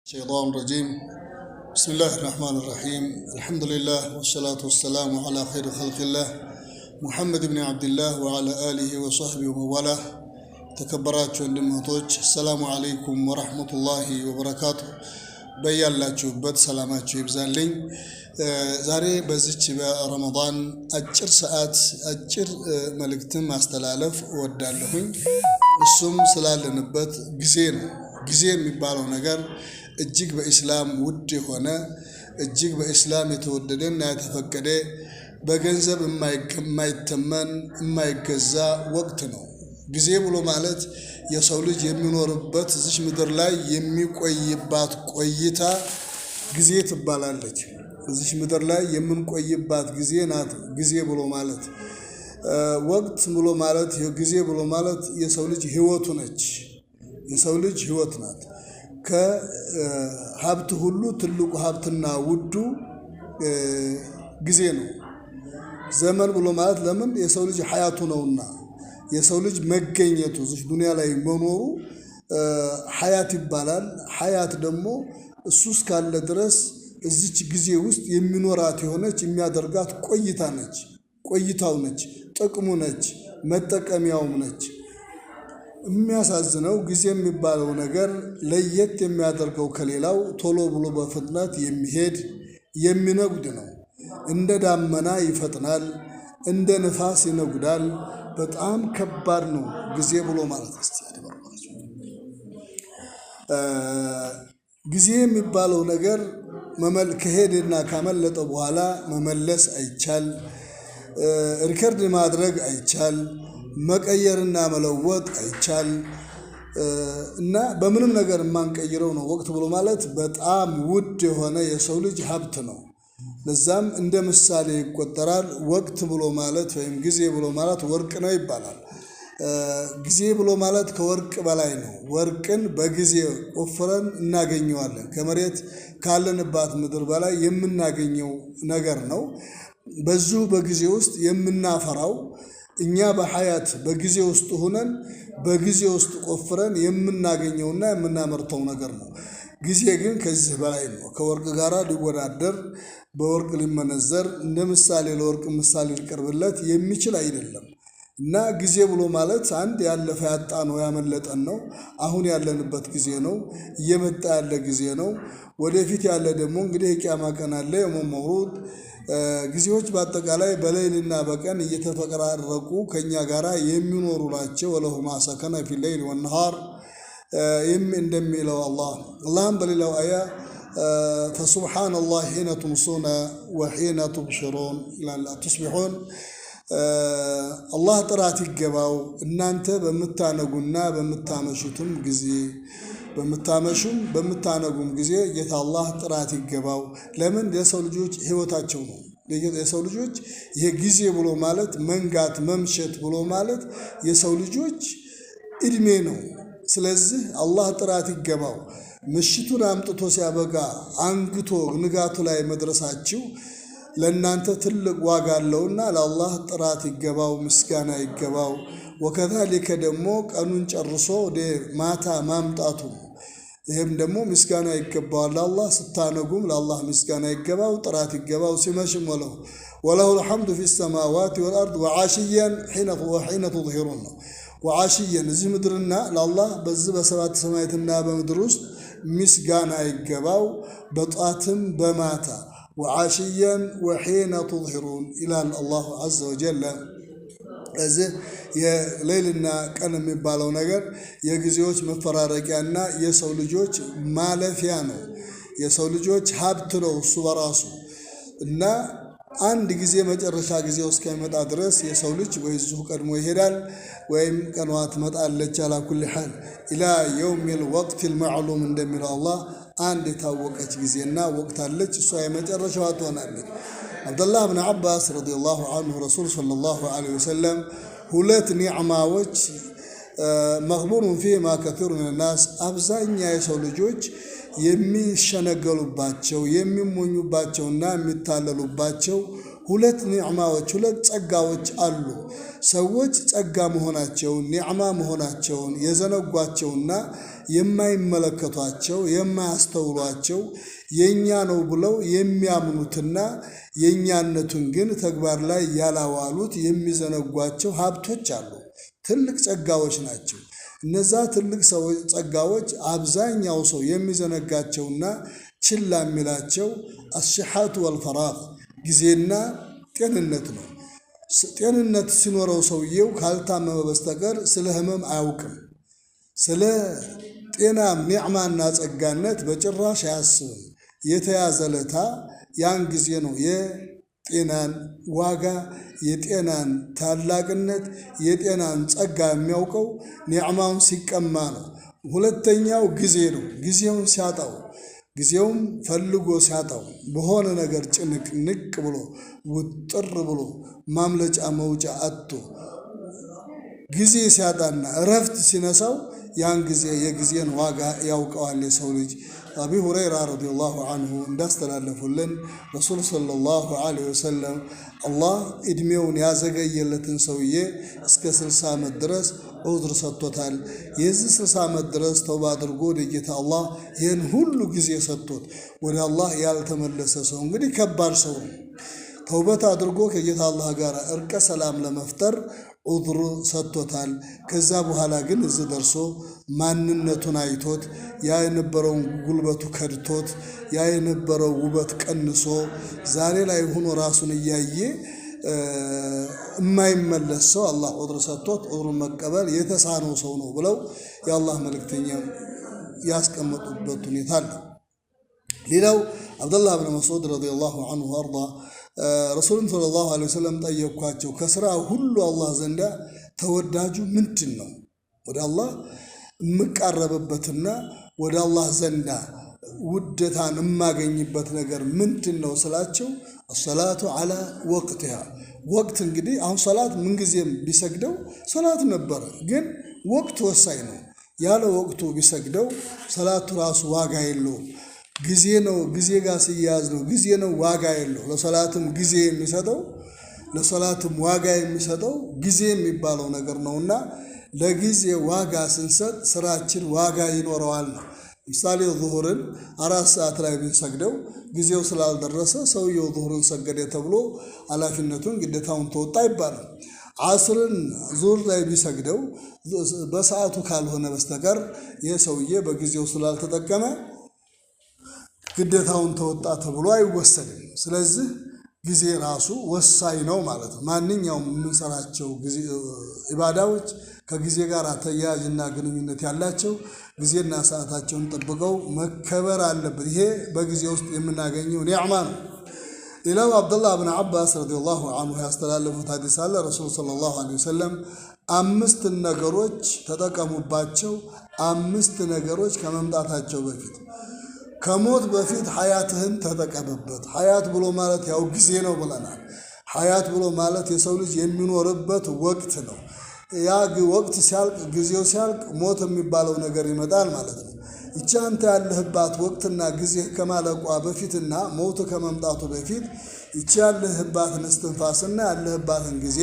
الشيطان الرجيم بسم الله الرحمن الرحيم الحمد لله والصلاة والسلام على خير خلق الله محمد بن عبد الله وعلى آله وصحبه وموالاه تكبرات وندمهتوج السلام عليكم ورحمة الله وبركاته በያላችሁበት ሰላማችሁ ይብዛልኝ። ዛሬ በዚች በረመዳን አጭር ሰዓት አጭር መልእክትን ማስተላለፍ እወዳለሁኝ። እሱም ስላለንበት ጊዜ ነው። ጊዜ የሚባለው ነገር እጅግ በእስላም ውድ የሆነ እጅግ በእስላም የተወደደና የተፈቀደ በገንዘብ የማይተመን የማይገዛ ወቅት ነው። ጊዜ ብሎ ማለት የሰው ልጅ የሚኖርበት እዚህ ምድር ላይ የሚቆይባት ቆይታ ጊዜ ትባላለች። እዚህ ምድር ላይ የምንቆይባት ጊዜ ናት ጊዜ ብሎ ማለት። ወቅት ብሎ ማለት ጊዜ ብሎ ማለት የሰው ልጅ ህይወቱ ነች። የሰው ልጅ ህይወት ናት። ከሀብት ሁሉ ትልቁ ሀብትና ውዱ ጊዜ ነው። ዘመን ብሎ ማለት ለምን የሰው ልጅ ሐያቱ ነውና የሰው ልጅ መገኘቱ እዚህ ዱንያ ላይ መኖሩ ሐያት ይባላል። ሐያት ደግሞ እሱ እስካለ ድረስ እዚች ጊዜ ውስጥ የሚኖራት የሆነች የሚያደርጋት ቆይታ ነች። ቆይታው ነች፣ ጥቅሙ ነች፣ መጠቀሚያውም ነች። የሚያሳዝነው ጊዜ የሚባለው ነገር ለየት የሚያደርገው ከሌላው ቶሎ ብሎ በፍጥነት የሚሄድ የሚነጉድ ነው። እንደ ዳመና ይፈጥናል፣ እንደ ንፋስ ይነጉዳል። በጣም ከባድ ነው ጊዜ ብሎ ማለት። ጊዜ የሚባለው ነገር ከሄደና ካመለጠ በኋላ መመለስ አይቻል፣ ሪከርድ ማድረግ አይቻል፣ መቀየርና መለወጥ አይቻል እና በምንም ነገር የማንቀይረው ነው። ወቅት ብሎ ማለት በጣም ውድ የሆነ የሰው ልጅ ሀብት ነው። ለዛም እንደ ምሳሌ ይቆጠራል። ወቅት ብሎ ማለት ወይም ጊዜ ብሎ ማለት ወርቅ ነው ይባላል። ጊዜ ብሎ ማለት ከወርቅ በላይ ነው። ወርቅን በጊዜ ቆፍረን እናገኘዋለን። ከመሬት ካለንባት ምድር በላይ የምናገኘው ነገር ነው። በዚሁ በጊዜ ውስጥ የምናፈራው እኛ በሐያት በጊዜ ውስጥ ሆነን በጊዜ ውስጥ ቆፍረን የምናገኘውና የምናመርተው ነገር ነው። ጊዜ ግን ከዚህ በላይ ነው። ከወርቅ ጋር ሊወዳደር በወርቅ ሊመነዘር እንደ ምሳሌ ለወርቅ ምሳሌ ሊቀርብለት የሚችል አይደለም። እና ጊዜ ብሎ ማለት አንድ ያለፈ ያጣ ነው ያመለጠን ነው። አሁን ያለንበት ጊዜ ነው። እየመጣ ያለ ጊዜ ነው። ወደፊት ያለ ደግሞ እንግዲህ የቂያማ ቀን አለ የውመል መውዑድ። ጊዜዎች በአጠቃላይ በሌሊትና በቀን እየተፈራረቁ ከኛ ጋር የሚኖሩ ናቸው። ወለሁ ማ ሰከነ ፊ ሌይል ወነሃር እንደሚለው አላህም በሌላው አያ فسبحان الله حين تمسون وحين تبصرون تصبحون አላህ ጥራት ይገባው እናንተ በምታነጉና በምታመሹትም ጊዜ በምታመሹም በምታነጉም ጊዜ ጌታ አላህ ጥራት ይገባው። ለምን የሰው ልጆች ህይወታቸው ነው። የሰው ልጆች ይሄ ጊዜ ብሎ ማለት መንጋት መምሸት ብሎ ማለት የሰው ልጆች እድሜ ነው። ስለዚህ አላህ ጥራት ይገባው። ምሽቱን አምጥቶ ሲያበቃ አንግቶ ንጋቱ ላይ መድረሳችሁ ለእናንተ ትልቅ ዋጋ አለውና ለአላህ ጥራት ይገባው፣ ምስጋና ይገባው። ወከዛሊከ ደግሞ ቀኑን ጨርሶ ወደ ማታ ማምጣቱ ይህም ደግሞ ምስጋና ይገባዋል። ለአላህ ስታነጉም ለአላህ ምስጋና ይገባው፣ ጥራት ይገባው። ሲመሽም ወለሁ ልሐምዱ ፊ ሰማዋት ወልአርድ ወዓሽየን ሒነ ትظሂሩን ነው። ወዓሽየን እዚህ ምድርና ለአላህ በዚህ በሰባት ሰማያትና በምድር ውስጥ ምስጋና ይገባው በጧትም በማታ ወዓሽየን ወሒነ ትظሂሩን ይላል አላሁ ዐዘ ወጀል። እዚህ የሌልና ቀን የሚባለው ነገር የጊዜዎች መፈራረቂያና የሰው ልጆች ማለፊያ ነው። የሰው ልጆች ሀብት ነው እሱ በራሱ እና አንድ ጊዜ መጨረሻ ጊዜው እስከሚመጣ ድረስ የሰው ልጅ ወይ እዚሁ ቀድሞ ይሄዳል ወይም ቀኗ ትመጣለች። አላ ኩሊ ሐል ኢላ የውሚል ወቅቲል መዕሉም እንደሚለው አላህ አንድ የታወቀች ጊዜና ወቅት አለች። እሷ የመጨረሻዋ ትሆናለች። አብደላህ ብን ዓባስ ረዲየላሁ ዐንሁ ረሱል ሰለላሁ ዐለይሂ ወሰለም ሁለት ኒዕማዎች መግቡኑን ፊሂማ ከሲሩ ሚነናስ አብዛኛ የሰው ልጆች የሚሸነገሉባቸው የሚሞኙባቸውና የሚታለሉባቸው ሁለት ኒዕማዎች ሁለት ጸጋዎች አሉ። ሰዎች ጸጋ መሆናቸውን ኒዕማ መሆናቸውን የዘነጓቸውና የማይመለከቷቸው የማያስተውሏቸው የኛ ነው ብለው የሚያምኑትና የኛነቱን ግን ተግባር ላይ ያላዋሉት የሚዘነጓቸው ሀብቶች አሉ። ትልቅ ጸጋዎች ናቸው። እነዛ ትልቅ ጸጋዎች አብዛኛው ሰው የሚዘነጋቸውና ችላ የሚላቸው አስሐቱ ወልፈራግ ጊዜና ጤንነት ነው። ጤንነት ሲኖረው ሰውየው ካልታመመ በስተቀር ስለ ህመም አያውቅም። ስለ ጤናም ኒዕማና ጸጋነት በጭራሽ አያስብም። የተያዘ ለታ ያን ጊዜ ነው የጤናን ዋጋ የጤናን ታላቅነት የጤናን ጸጋ የሚያውቀው ኒዕማውን ሲቀማ ነው። ሁለተኛው ጊዜ ነው። ጊዜውን ሲያጣው ጊዜውም ፈልጎ ሲያጣው በሆነ ነገር ጭንቅንቅ ብሎ ውጥር ብሎ ማምለጫ መውጫ አጥቶ ጊዜ ሲያጣና እረፍት ሲነሳው ያን ጊዜ የጊዜን ዋጋ ያውቀዋል የሰው ልጅ። አቢ ሁረይራ ረዲየላሁ አንሁ እንዳስተላለፉልን ረሱል ሰለላሁ ዐለይሂ ወሰለም አላህ ዕድሜውን ያዘገየለትን ሰውዬ እስከ 60 ዓመት ድረስ ዑዝር ሰጥቶታል። የዚህ 60 ዓመት ድረስ ተውባ አድርጎ ወደ ጌታ አላህ ይህን ሁሉ ጊዜ ሰጥቶት ወደ አላህ ያልተመለሰ ሰው እንግዲህ ከባድ ሰው ነው። ተውበት አድርጎ ከጌታ አላህ ጋር እርቀ ሰላም ለመፍጠር ዑዝር ሰጥቶታል። ከዛ በኋላ ግን እዚህ ደርሶ ማንነቱን አይቶት ያ የነበረውን ጉልበቱ ከድቶት ያ የነበረው ውበት ቀንሶ ዛሬ ላይ ሆኖ ራሱን እያየ የማይመለስ ሰው አላህ ዑዝር ሰጥቶት ዑዝሩን መቀበል የተሳነው ሰው ነው ብለው የአላህ መልእክተኛ ያስቀመጡበት ሁኔታ አለ። ሌላው አብዱላህ ብን መስዑድ ረዲየላሁ ዐንሁ አርዳ ረሱሉን ሰለላሁ ዐለይሂ ወሰለም ጠየኳቸው፣ ከስራ ሁሉ አላህ ዘንዳ ተወዳጁ ምንድን ነው? ወደ አላህ የምቃረብበትና ወደ አላህ ዘንዳ ውደታን የማገኝበት ነገር ምንድን ነው ስላቸው፣ አሰላቱ ዐላ ወቅቲሃ። ወቅት እንግዲህ አሁን ሰላት ምንጊዜም ቢሰግደው ሰላት ነበረ፣ ግን ወቅት ወሳኝ ነው። ያለ ወቅቱ ቢሰግደው ሰላቱ ራሱ ዋጋ የለውም። ጊዜ ነው፣ ጊዜ ጋር ሲያያዝ ነው። ጊዜ ነው፣ ዋጋ የለው። ለሰላትም ጊዜ የሚሰጠው ለሰላትም ዋጋ የሚሰጠው ጊዜ የሚባለው ነገር ነውና ለጊዜ ዋጋ ስንሰጥ ስራችን ዋጋ ይኖረዋል ነው። ምሳሌ ዙሁርን 4 ሰዓት ላይ ብንሰግደው ጊዜው ስላልደረሰ ሰውየው ዙሁርን ሰገደ ተብሎ ኃላፊነቱን ግዴታውን ተወጣ ይባላል። ዓስርን ዙር ላይ ቢሰግደው በሰዓቱ ካልሆነ በስተቀር ይህ ሰውዬ በጊዜው ስላልተጠቀመ ግዴታውን ተወጣ ተብሎ አይወሰድም። ስለዚህ ጊዜ ራሱ ወሳኝ ነው ማለት ነው። ማንኛውም የምንሰራቸው ኢባዳዎች ከጊዜ ጋር ተያያዥና ግንኙነት ያላቸው ጊዜና ሰዓታቸውን ጠብቀው መከበር አለበት። ይሄ በጊዜ ውስጥ የምናገኘው ኒዕማ ነው። ሌላው አብዱላህ ብን አባስ ረዲየላሁ ዐንሁ ያስተላለፉት ሐዲስ አለ። ረሱል ሰለላሁ ዐለይሂ ወሰለም 5 ነገሮች ተጠቀሙባቸው፣ 5 ነገሮች ከመምጣታቸው በፊት ከሞት በፊት ሐያትህን ተጠቀምበት። ሐያት ብሎ ማለት ያው ጊዜ ነው ብለናል። ሐያት ብሎ ማለት የሰው ልጅ የሚኖርበት ወቅት ነው። ያ ወቅት ሲያልቅ ጊዜው ሲያልቅ ሞት የሚባለው ነገር ይመጣል ማለት ነው። ይቺ አንተ ያለህባት ወቅትና ጊዜ ከማለቋ በፊትና ሞት ከመምጣቱ በፊት ይቺ ያለህባትን እስትንፋስና ያለህባትን ጊዜ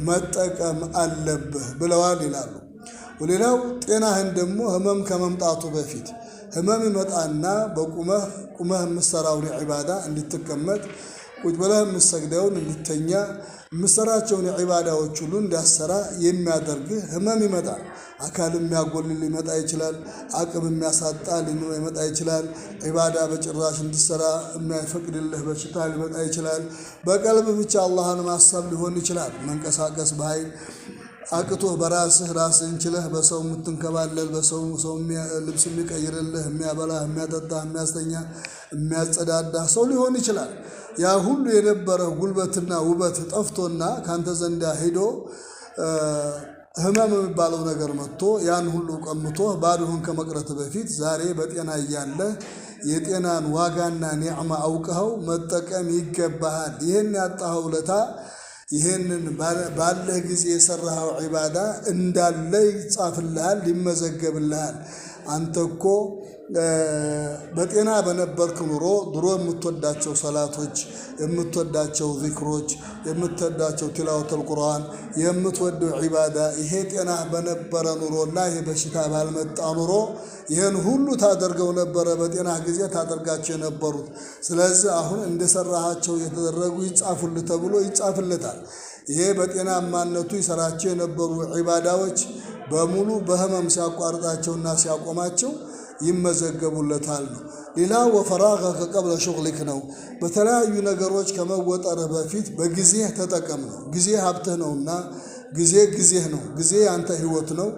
መጠቀም አለብህ ብለዋል ይላሉ። ሌላው ጤናህን ደግሞ ህመም ከመምጣቱ በፊት ህመም ይመጣና በቁመህ የምትሰራውን ዒባዳ እንድትቀመጥ ቁጭ ብለህ የምትሰግደውን እንድተኛ የምትሰራቸውን ዒባዳዎች ሁሉ እንዳሰራ የሚያደርግህ ህመም ይመጣል። አካል የሚያጎልል ሊመጣ ይችላል። አቅም የሚያሳጣ ሊመጣ ይችላል። ዒባዳ በጭራሽ እንድሰራ የሚያፈቅድልህ በሽታ ሊመጣ ይችላል። በቀልብ ብቻ አላህን ማሰብ ሊሆን ይችላል። መንቀሳቀስ በኃይል አቅቶህ በራስህ ራስህን ችለህ በሰው የምትንከባለል በሰው ልብስ የሚቀይርልህ የሚያበላህ የሚያጠጣህ የሚያስተኛ የሚያጸዳዳህ ሰው ሊሆን ይችላል። ያ ሁሉ የነበረህ ጉልበትና ውበት ጠፍቶና ካንተ ዘንዳ ሄዶ ህመም የሚባለው ነገር መጥቶ ያን ሁሉ ቀምቶ ባዶህን ከመቅረት በፊት ዛሬ በጤና እያለህ የጤናን ዋጋና ኒዕማ አውቀኸው መጠቀም ይገባሃል። ይህን ያጣኸው ለታ ይህንን ባለህ ጊዜ የሰራኸው ዒባዳ እንዳለ ይጻፍልሃል፣ ይመዘገብልሃል። አንተ እኮ በጤና በነበርክ ኑሮ ድሮ የምትወዳቸው ሰላቶች የምትወዳቸው ዚክሮች የምትወዳቸው ቲላወተል ቁርአን የምትወደው ዒባዳ ይሄ ጤና በነበረ ኑሮና ይሄ በሽታ ባልመጣ ኑሮ ይህን ሁሉ ታደርገው ነበረ። በጤና ጊዜ ታደርጋቸው የነበሩት ስለዚህ አሁን እንደሰራሃቸው የተደረጉ ይጻፉልህ ተብሎ ይጻፍለታል። ይሄ በጤናማነቱ ይሰራቸው የነበሩ ዒባዳዎች በሙሉ በህመም ሲያቋርጣቸውና ሲያቆማቸው ይመዘገቡለታል ነው። ሌላው ወፈራገከ ቀብለ ሹግሊክ ነው። በተለያዩ ነገሮች ከመወጠርህ በፊት በጊዜ ተጠቀም ነው። ጊዜ ሀብትህ ነውና ጊዜህ ነው። ጊዜ ያንተ ህይወት ነው።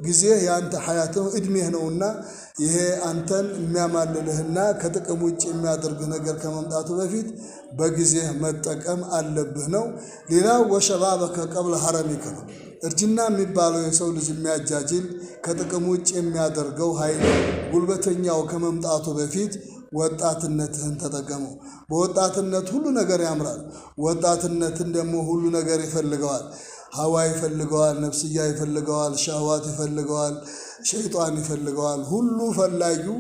ጊዜ ያንተ ሐያት ነው፣ እድሜህ ነውና ይሄ አንተን የሚያማልልህና ከጥቅም ውጭ የሚያደርግህ ነገር ከመምጣቱ በፊት በጊዜ መጠቀም አለብህ ነው። ሌላው ወሸባበከ ቀብለ ሐረሚከ ነው። እርጅና የሚባለው የሰው ልጅ የሚያጃጅል ከጥቅም ውጭ የሚያደርገው ኃይል ጉልበተኛው ከመምጣቱ በፊት ወጣትነትህን ተጠቀመው። በወጣትነት ሁሉ ነገር ያምራል። ወጣትነትን ደግሞ ሁሉ ነገር ይፈልገዋል። ሀዋ ይፈልገዋል፣ ነፍስያ ይፈልገዋል፣ ሻህዋት ይፈልገዋል፣ ሸይጣን ይፈልገዋል። ሁሉ ፈላጊው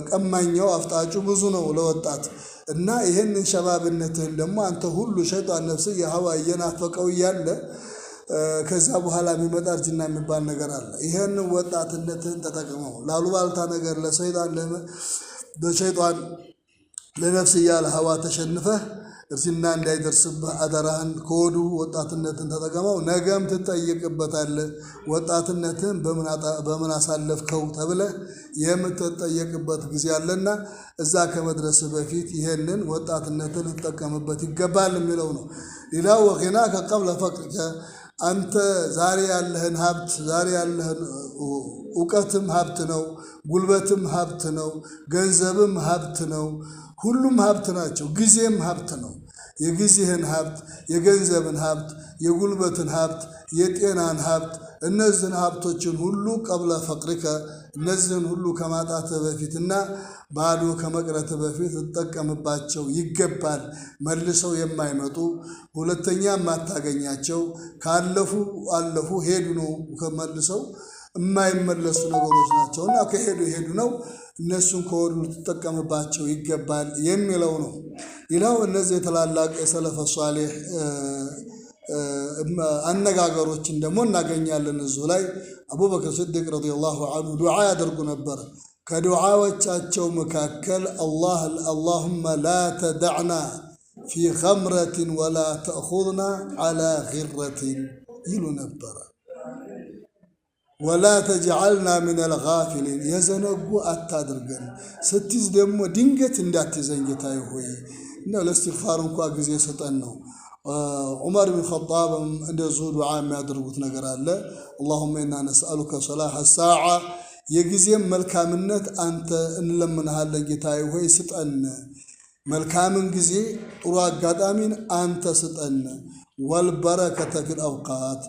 ቀማኛው አፍጣጩ ብዙ ነው ለወጣት እና ይህንን ሸባብነትህን ደግሞ አንተ ሁሉ ሸይጣን ነፍስያ ሀዋ እየናፈቀው እያለ ከዛ በኋላ የሚመጣ እርጅና የሚባል ነገር አለ። ይሄን ወጣትነትህን ተጠቅመው ላሉባልታ ነገር ለሸይጣን ለነፍስያ ለሀዋ ተሸንፈህ እርጅና እንዳይደርስብህ አደራህን ከወዱ ወጣትነትን ተጠቅመው። ነገም ትጠየቅበታለህ። ወጣትነትን በምን አሳለፍከው ተብለህ የምትጠየቅበት ጊዜ አለና እዛ ከመድረስ በፊት ይሄንን ወጣትነትን ልትጠቀምበት ይገባል የሚለው ነው። ሌላው ወጊናከ ቀብለ ፈቅሪከ አንተ ዛሬ ያለህን ሀብት ዛሬ ያለህን እውቀትም ሀብት ነው፣ ጉልበትም ሀብት ነው፣ ገንዘብም ሀብት ነው። ሁሉም ሀብት ናቸው። ጊዜም ሀብት ነው። የጊዜህን ሀብት፣ የገንዘብን ሀብት፣ የጉልበትን ሀብት፣ የጤናን ሀብት እነዚህን ሀብቶችን ሁሉ ቀብለ ፈቅሪከ እነዚህን ሁሉ ከማጣት በፊትና ባዶ ከመቅረት በፊት ልትጠቀምባቸው ይገባል። መልሰው የማይመጡ ሁለተኛ የማታገኛቸው ካለፉ አለፉ ሄዱ ነው ከመልሰው የማይመለሱ ነገሮች ናቸውና ከሄዱ ሄዱ ነው። እነሱን ከወዱ ልትጠቀምባቸው ይገባል የሚለው ነው። ሌላው እነዚህ የታላላቅ የሰለፈ ሷሊህ አነጋገሮችን ደግሞ እናገኛለን። እዚሁ ላይ አቡበክር ስዲቅ ረዲየላሁ ዐንሁ ዱዓ ያደርጉ ነበር። ከዱዓዎቻቸው መካከል አላሁመ ላ ተደዕና ፊ ኸምረትን ወላ ተእኹዝና ዐላ ጊረትን ይሉ ነበረ። ወላ ተጅዐልና ሚነል ጋፊሊን የዘነጉ አታድርገን፣ ስትይዝ ደግሞ ድንገት እንዳትይዘን ጌታዬ ሆይ እና ለእስትግፋር እንኳ ጊዜ ስጠን ነው። ዑመር ብን ኸጣብም እንደዚሁ ዱዓ የሚያደርጉት ነገር አለ። አላሁመ ኢና ነስአሉከ ሰላሐ ሳዓ የጊዜም መልካምነት አንተ እንለምንሃለን ጌታዬ ሆይ ስጠን። መልካምን ጊዜ ጥሩ አጋጣሚን አንተ ስጠን። ወልበረከተ ፊል አውቃት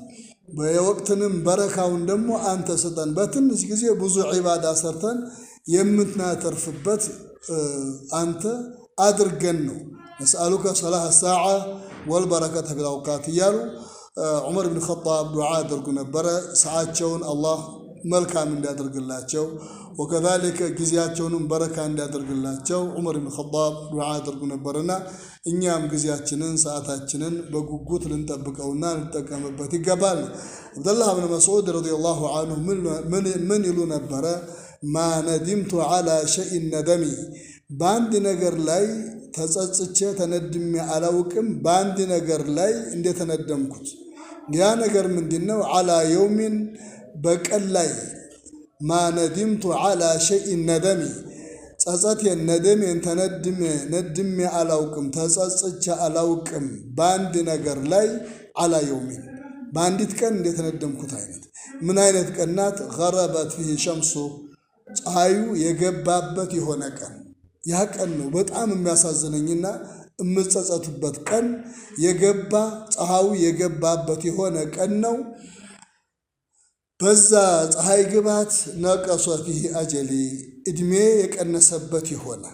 በወቅትንም በረካውን ደግሞ አንተ ስጠን። በትንሽ ጊዜ ብዙ ዒባዳ ሰርተን የምናተርፍበት አንተ አድርገን ነው። ነስአሉከ ሰላሐ ሳዓ ወልበረከተ ፊል አውቃት እያሉ ዑመር ብን ኸጣብ ዱዓ ያደርጉ ነበረ። ሰዓቸውን አላህ መልካም እንዲያደርግላቸው ወከዛሊከ ጊዜያቸውንም በረካ እንዲያደርግላቸው ዑመር ብን ኸጣብ ዱዓ ያደርጉ ነበርና እኛም ጊዜያችንን ሰዓታችንን በጉጉት ልንጠብቀውና ልንጠቀምበት ይገባል። አብደላህ ብን መስዑድ ረዲየላሁ ዐንሁ ምን ይሉ ነበረ? ማ ነዲምቱ ዐላ ሸይን ነደሚ በአንድ ነገር ላይ ተጸጽቼ ተነድሜ አላውቅም። በአንድ ነገር ላይ እንደተነደምኩት ያ ነገር ምንድነው? ዐላ የውሚን በቀን ላይ ማ ነዲምቱ ዐላ ሸይን ነደሚ ጸጸቴን ነደሜን ነድሜ አላውቅም፣ ተጸጽቼ አላውቅም በአንድ ነገር ላይ ዐላ የውሚን በአንዲት ቀን እንደተነደምኩት አይነት። ምን አይነት ቀን ናት? ገረበት ፊህ ሸምሱ ፀሐዩ የገባበት የሆነ ቀን። ያ ቀን ነው በጣም የሚያሳዝነኝና የምጸጸትበት ቀን። የገባ ፀሐዩ የገባበት የሆነ ቀን ነው። በዛ ፀሐይ ግባት ነቀሶ ፊህ አጀሊ እድሜ የቀነሰበት የሆነ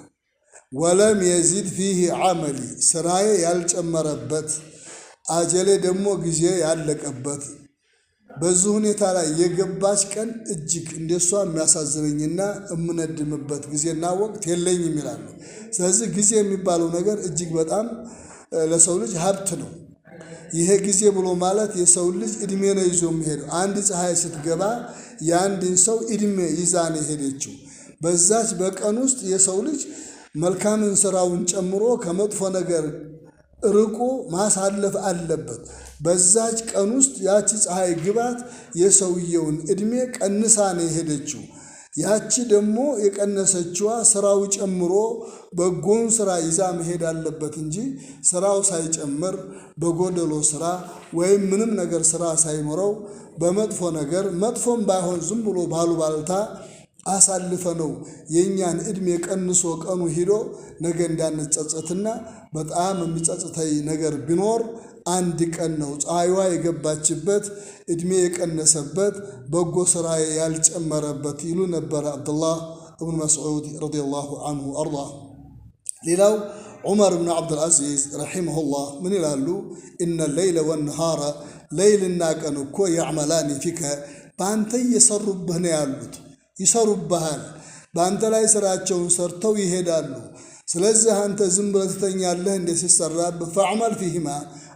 ወለም የዚድ ፊህ ዓመሊ ስራዬ ያልጨመረበት አጀሌ ደግሞ ጊዜ ያለቀበት በዚህ ሁኔታ ላይ የገባች ቀን እጅግ እንደሷ የሚያሳዝነኝና እምነድምበት ጊዜና ወቅት የለኝም ይላሉ። ስለዚህ ጊዜ የሚባለው ነገር እጅግ በጣም ለሰው ልጅ ሀብት ነው። ይሄ ጊዜ ብሎ ማለት የሰው ልጅ እድሜ ነው ይዞ የሚሄደው። አንድ ፀሐይ ስትገባ የአንድን ሰው እድሜ ይዛ ነው የሄደችው። በዛች በቀን ውስጥ የሰው ልጅ መልካምን ስራውን ጨምሮ ከመጥፎ ነገር ርቆ ማሳለፍ አለበት። በዛች ቀን ውስጥ ያቺ ፀሐይ ግባት የሰውየውን እድሜ ቀንሳ ነው የሄደችው። ያቺ ደግሞ የቀነሰችዋ ስራው ጨምሮ በጎን ስራ ይዛ መሄድ አለበት እንጂ ስራው ሳይጨምር በጎደሎ ስራ ወይም ምንም ነገር ስራ ሳይኖረው በመጥፎ ነገር መጥፎም ባይሆን ዝም ብሎ ባሉባልታ አሳልፈ ነው የኛን እድሜ ቀንሶ ቀኑ ሂዶ ነገ እንዳንጸጸትና በጣም የሚጸጽተኝ ነገር ቢኖር አንድ ቀን ነው። ፀሐይዋ የገባችበት እድሜ የቀነሰበት በጎ ስራ ያልጨመረበት ይሉ ነበር አብዱላህ እብኑ መስዑድ ረዲየላሁ ዐንሁ አርዳ። ሌላው ዑመር ብን ዓብድልዓዚዝ ረሒመሁላህ ምን ይላሉ? ኢነ ሌይለ ወነሃረ ሌይልና ቀን እኮ ያዕመላኒ ፊከ በአንተ እየሰሩብህ ነው ያሉት። ይሰሩብሃል፣ በአንተ ላይ ስራቸውን ሰርተው ይሄዳሉ። ስለዚህ አንተ ዝም ብለህ ትተኛለህ እንደ ሲሰራብህ? ፈዕመል ፊሂማ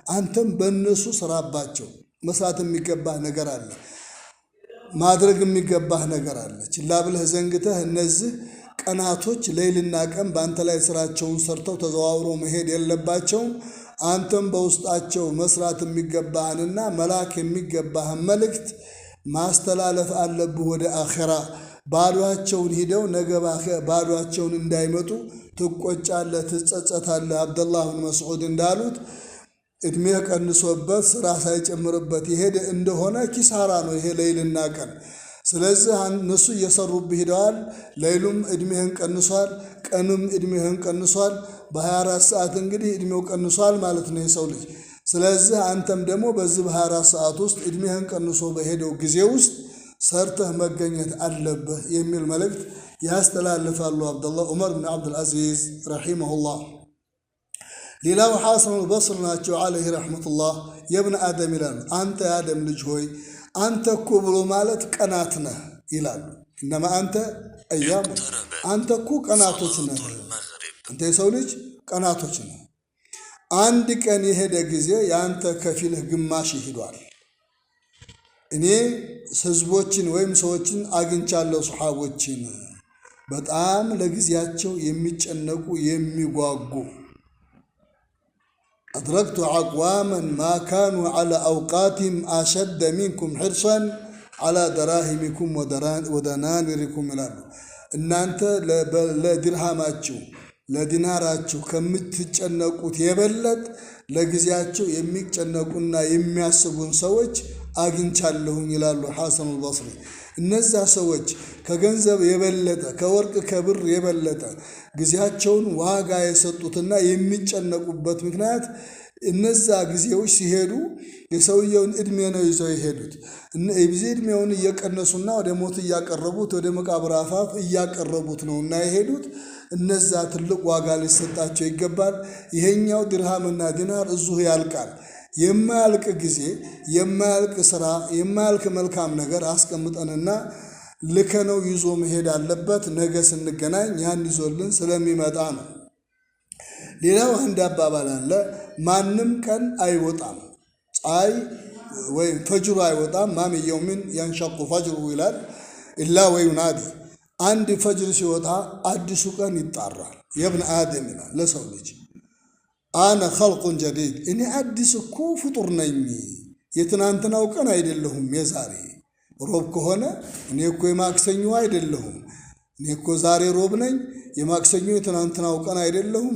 አንተም በእነሱ ስራባቸው። መስራት የሚገባህ ነገር አለ፣ ማድረግ የሚገባህ ነገር አለ። ችላ ብለህ ዘንግተህ እነዚህ ቀናቶች ሌይልና ቀን በአንተ ላይ ስራቸውን ሰርተው ተዘዋውሮ መሄድ የለባቸውም። አንተም በውስጣቸው መስራት የሚገባህንና መላክ የሚገባህን መልእክት ማስተላለፍ አለብህ ወደ አኼራ። ባዷቸውን ሂደው ነገ ባዷቸውን እንዳይመጡ ትቆጫለህ፣ ትጸጸታለህ። አብደላህ ብን መስዑድ እንዳሉት እድሜ ቀንሶበት ስራ ሳይጨምርበት የሄደ እንደሆነ ኪሳራ ነው ይሄ ሌይልና ቀን። ስለዚህ እነሱ እየሰሩብህ ሂደዋል። ሌይሉም እድሜህን ቀንሷል፣ ቀንም እድሜህን ቀንሷል። በ24 ሰዓት እንግዲህ እድሜው ቀንሷል ማለት ነው የሰው ልጅ። ስለዚህ አንተም ደግሞ በዚህ በ24 ሰዓት ውስጥ እድሜህን ቀንሶ በሄደው ጊዜ ውስጥ ሰርተህ መገኘት አለብህ የሚል መልእክት ያስተላልፋሉ አብዱላህ ዑመር ብን ዓብድልዓዚዝ ረሒመሁላህ። ሌላው ሐሰን አልበስሪ ናቸው ዓለይህ ረሕመቱላህ። የብን አደም ይላሉ፣ አንተ የአደም ልጅ ሆይ አንተ እኮ ብሎ ማለት ቀናት ነህ ይላሉ። እነማ አንተ አያሙ፣ አንተ እኮ ቀናቶች ነህ። አንተ የሰው ልጅ ቀናቶች ነህ። አንድ ቀን የሄደ ጊዜ የአንተ ከፊልህ ግማሽ ይሄዷል። እኔ ህዝቦችን ወይም ሰዎችን አግኝቻለሁ፣ ሰሓቦችን በጣም ለጊዜያቸው የሚጨነቁ የሚጓጉ። አድረክቱ አቅዋመን ማ ካኑ ዐላ አውቃቲም አሸደ ሚንኩም ሕርሰን ዐላ ደራሂሚኩም ወደናኒሪኩም ይላሉ። እናንተ ለድርሃማችሁ ለዲናራችሁ ከምትጨነቁት የበለጥ ለጊዜያቸው የሚጨነቁና የሚያስቡን ሰዎች አግኝቻለሁኝ ይላሉ ሐሰን አልበስሪ። እነዛ ሰዎች ከገንዘብ የበለጠ ከወርቅ ከብር የበለጠ ጊዜያቸውን ዋጋ የሰጡትና የሚጨነቁበት ምክንያት እነዛ ጊዜዎች ሲሄዱ የሰውየውን እድሜ ነው ይዘው የሄዱት። ጊዜ እድሜውን እየቀነሱና ወደ ሞት እያቀረቡት ወደ መቃብር አፋፍ እያቀረቡት ነውና የሄዱት። እነዛ ትልቅ ዋጋ ሊሰጣቸው ይገባል። ይሄኛው ድርሃምና ዲናር እዚሁ ያልቃል። የማያልቅ ጊዜ፣ የማያልቅ ስራ፣ የማያልቅ መልካም ነገር አስቀምጠንና ልከነው ይዞ መሄድ አለበት። ነገ ስንገናኝ ያን ይዞልን ስለሚመጣ ነው። ሌላው አንድ አባባል አለ፣ ማንም ቀን አይወጣም፣ ፀሐይ ወይም ፈጅሩ አይወጣም። ማም የውሚን ያንሸቁ ፈጅሩ ይላል ኢላ ወዩናዲ። አንድ ፈጅር ሲወጣ አዲሱ ቀን ይጣራል። የብን አደም ይላል ለሰው ልጅ አነ ኸልቁን ጀዲድ፣ እኔ አዲስ እኮ ፍጡር ነኝ፣ የትናንትናው ቀን አይደለሁም። የዛሬ ሮብ ከሆነ እኔ እኮ የማክሰኞ አይደለሁም፣ እኔ እኮ ዛሬ ሮብ ነኝ፣ የማክሰኞ የትናንትናው ቀን አይደለሁም፣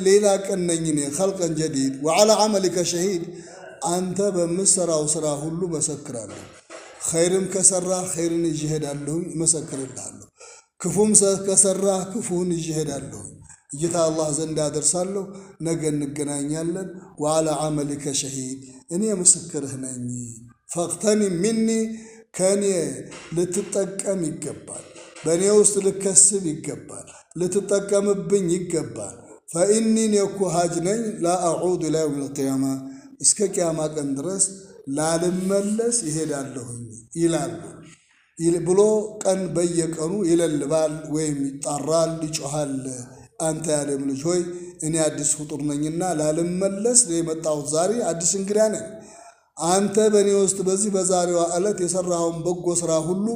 ሌላ ቀን ነኝ እኔ። ኸልቀን ጀዲድ ወዓላ ዐመሊከ ሸሂድ፣ አንተ በምትሰራው ስራ ሁሉ መሰክራለሁ። ኸይርም ከሰራ ኸይርን ይዤ እሄዳለሁ፣ እመሰክርልሃለሁ። ክፉም ከሰራ ክፉን ይዤ እሄዳለሁ፣ ጌታ አላህ ዘንድ አደርሳለሁ። ነገ እንገናኛለን። ወዓላ ዐመሊከ ሸሂድ፣ እኔ ምስክርህ ነኝ። ፈቅተኒ ሚኒ፣ ከእኔ ልትጠቀም ይገባል፣ በእኔ ውስጥ ልከስብ ይገባል፣ ልትጠቀምብኝ ይገባል። ፈኢኒ እኔ እኮ ሀጅ ነኝ፣ ላ አዑድ ኢላ የውሚል ቂያማ፣ እስከ ቅያማ ቀን ድረስ ላልመለስ ይሄዳለሁኝ ይላሉ ብሎ ቀን በየቀኑ ይለልባል ወይም ይጣራል ይጮሃል። አንተ የአደም ልጅ ሆይ እኔ አዲስ ፍጡር ነኝና ላልመለስ የመጣሁት ዛሬ አዲስ እንግዳ ነኝ። አንተ በእኔ ውስጥ በዚህ በዛሬዋ ዕለት የሠራኸውን በጎ ሥራ ሁሉ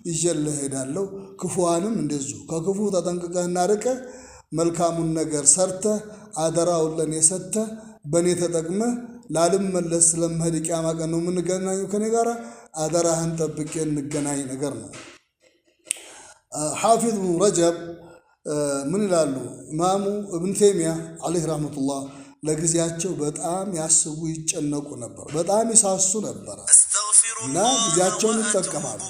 ይዤልህ እሄዳለሁ። ክፉዋንም እንደዚሁ ከክፉ ተጠንቅቀህና ርቀህ መልካሙን ነገር ሰርተህ አደራውን ለእኔ ሰጥተህ በእኔ ተጠቅመህ ላልመለስ ስለምሄድ ቂያማ ቀን ነው የምንገናኘው ከእኔ ጋር አደራህን ጠብቄ እንገናኝ ነገር ነው። ሐፊዝ ኢብኑ ረጀብ ምን ይላሉ? ኢማሙ እብን ተይሚያ ዓለይሂ ረሕመቱላህ ለጊዜያቸው በጣም ያስቡ ይጨነቁ ነበር፣ በጣም ይሳሱ ነበር እና ጊዜያቸውን ይጠቀማሉ።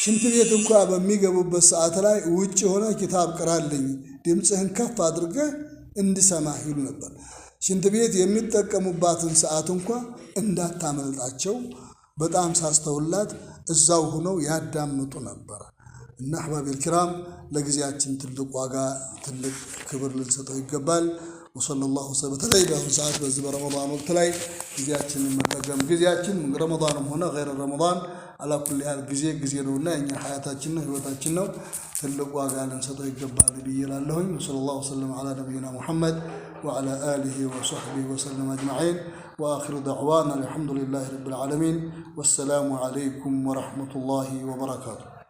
ሽንት ቤት እንኳ በሚገቡበት ሰዓት ላይ ውጭ ሆነ ኪታብ ቅራልኝ፣ ድምፅህን ከፍ አድርገህ እንድሰማህ ይሉ ነበር። ሽንት ቤት የሚጠቀሙባትን ሰዓት እንኳ እንዳታመልጣቸው በጣም ሳስተውላት እዛው ሆነው ያዳምጡ ነበር። እና አሕባቢል ኪራም ለጊዜያችን ትልቅ ዋጋ ትልቅ ክብር ልንሰጠው ይገባል። ወሰለላሁ ዐለይሂ በተለይ በአሁኑ ሰዓት በዚህ በረመዳን ወቅት ላይ ጊዜያችንን መጠቀም ጊዜያችን ረመዳንም ሆነ ገይረ ረመዳን አላ ኩሊ ያህል ጊዜ ነውና የኛ ሐያታችን ነው ህይወታችን ነው። ትልቅ ዋጋ ልንሰጠው ይገባል ብዬ እላለሁኝ። ወሰለላሁ ዐለይሂ ዐላ ነቢይና ሙሐመድ وعلى آله وصحبه وسلم أجمعين وآخر دعوانا الحمد لله رب العالمين والسلام عليكم ورحمة الله وبركاته.